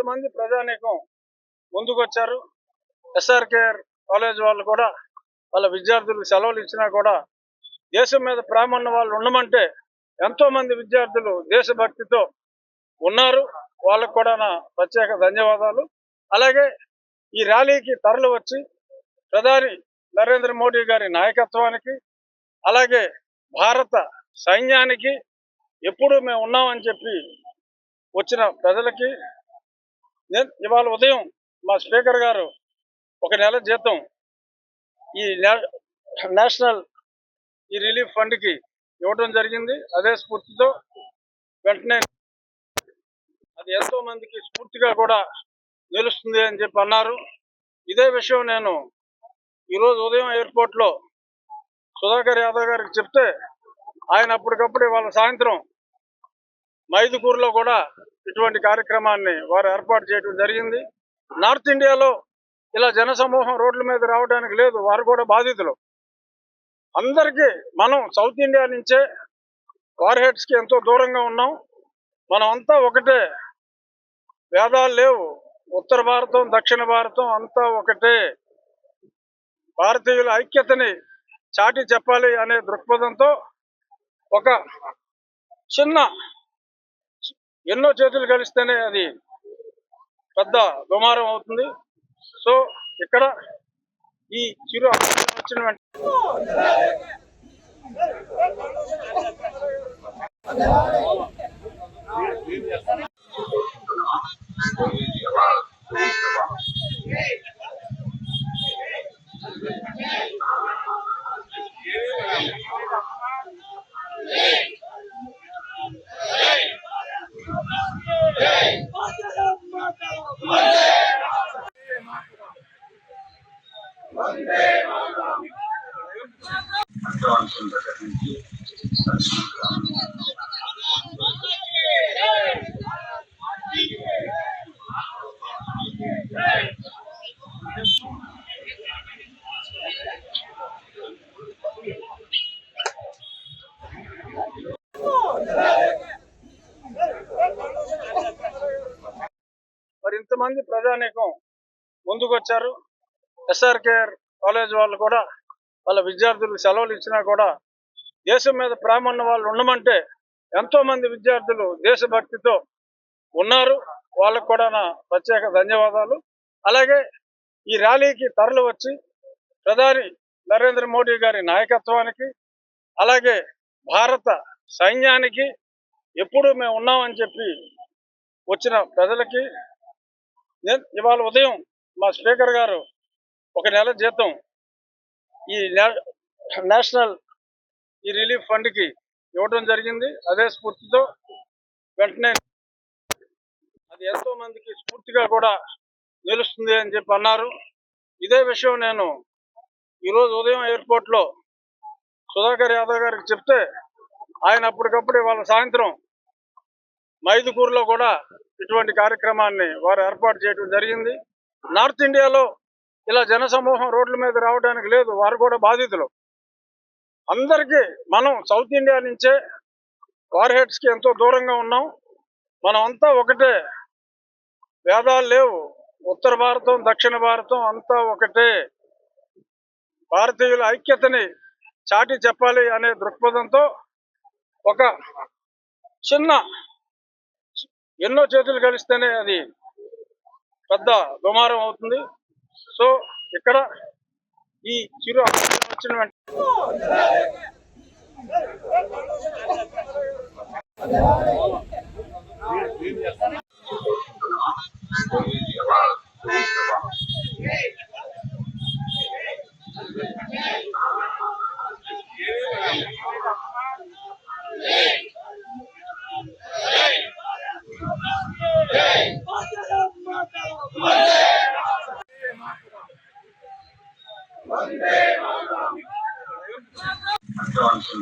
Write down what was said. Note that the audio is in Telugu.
ఇంతమంది ప్రజానీకం ముందుకొచ్చారు. ఎస్ఆర్కేఆర్ కాలేజ్ వాళ్ళు కూడా వాళ్ళ విద్యార్థులకు సెలవులు ఇచ్చినా కూడా దేశం మీద ప్రేమ ఉన్న వాళ్ళు ఉండమంటే ఎంతో మంది విద్యార్థులు దేశభక్తితో ఉన్నారు. వాళ్ళకు కూడా నా ప్రత్యేక ధన్యవాదాలు. అలాగే ఈ ర్యాలీకి తరలి వచ్చి ప్రధాని నరేంద్ర మోడీ గారి నాయకత్వానికి, అలాగే భారత సైన్యానికి ఎప్పుడూ మేము ఉన్నామని చెప్పి వచ్చిన ప్రజలకి ఇవాళ ఉదయం మా స్పీకర్ గారు 1 నెల జీతం ఈ నేషనల్ రిలీఫ్ ఫండ్కి ఇవ్వడం జరిగింది. అదే స్ఫూర్తితో వెంటనే అది ఎంతో మందికి స్ఫూర్తిగా కూడా నిలుస్తుంది అని చెప్పి అన్నారు. ఇదే విషయం నేను ఈరోజు ఉదయం ఎయిర్పోర్ట్లో సుధాకర్ యాదవ్ గారికి చెప్తే ఆయన అప్పటికప్పుడు ఇవాళ సాయంత్రం మైదుకూరులో కూడా ఇటువంటి కార్యక్రమాన్ని వారు ఏర్పాటు చేయడం జరిగింది. నార్త్ ఇండియాలో ఇలా జనసమూహం రోడ్ల మీద రావడానికి లేదు, వారు కూడా బాధితులు. అందరికీ మనం సౌత్ ఇండియా నుంచే వార్ హెడ్స్కి ఎంతో దూరంగా ఉన్నాం. మనం అంతా ఒకటే, భేదాలు లేవు. ఉత్తర భారతం దక్షిణ భారతం అంతా ఒకటే. భారతీయుల ఐక్యతని చాటి చెప్పాలి అనే దృక్పథంతో ఒక చిన్న ఎన్నో చేతులు కలిస్తేనే అది పెద్ద దుమారం అవుతుంది. సో ఇక్కడ ఈ చిరు వచ్చిన మరి ఇంతమంది ప్రజానీకం ముందుకొచ్చారు. ఎస్ఆర్కేఆర్ కాలేజ్ వాళ్ళు కూడా వాళ్ళ విద్యార్థులకు సెలవులు ఇచ్చినా కూడా దేశం మీద ప్రేమ ఉన్న వాళ్ళు ఉండమంటే ఎంతో మంది విద్యార్థులు దేశభక్తితో ఉన్నారు. వాళ్ళకు కూడా నా ప్రత్యేక ధన్యవాదాలు. అలాగే ఈ ర్యాలీకి తరలి వచ్చి ప్రధాని నరేంద్ర మోడీ గారి నాయకత్వానికి, అలాగే భారత సైన్యానికి ఎప్పుడూ మేము ఉన్నామని చెప్పి వచ్చిన ప్రజలకి ఇవాళ ఉదయం మా స్పీకర్ గారు 1 నెల జీతం ఈ నేషనల్ రిలీఫ్ ఫండ్కి ఇవ్వడం జరిగింది. అదే స్ఫూర్తితో వెంటనే అది ఎంతో మందికి స్ఫూర్తిగా కూడా నిలుస్తుంది అని చెప్పి అన్నారు. ఇదే విషయం నేను ఈరోజు ఉదయం ఎయిర్పోర్ట్లో సుధాకర్ యాదవ్ గారికి చెప్తే ఆయన అప్పటికప్పుడు ఇవాళ సాయంత్రం మైదుకూరులో కూడా ఇటువంటి కార్యక్రమాన్ని వారు ఏర్పాటు చేయడం జరిగింది. నార్త్ ఇండియాలో ఇలా జనసమూహం రోడ్ల మీద రావడానికి లేదు, వారు కూడా బాధితులు. అందరికీ మనం సౌత్ ఇండియా నుంచే వార్ హెడ్స్కి ఎంతో దూరంగా ఉన్నాం. మనం అంతా ఒకటే, భేదాలు లేవు. ఉత్తర భారతం దక్షిణ భారతం అంతా ఒకటే. భారతీయుల ఐక్యతని చాటి చెప్పాలి అనే దృక్పథంతో ఒక చిన్న ఎన్నో చేతులు కలిస్తేనే అది పెద్ద దుమారం అవుతుంది. సో ఇక్కడ ఈ చిరు వచ్చిన Johnson,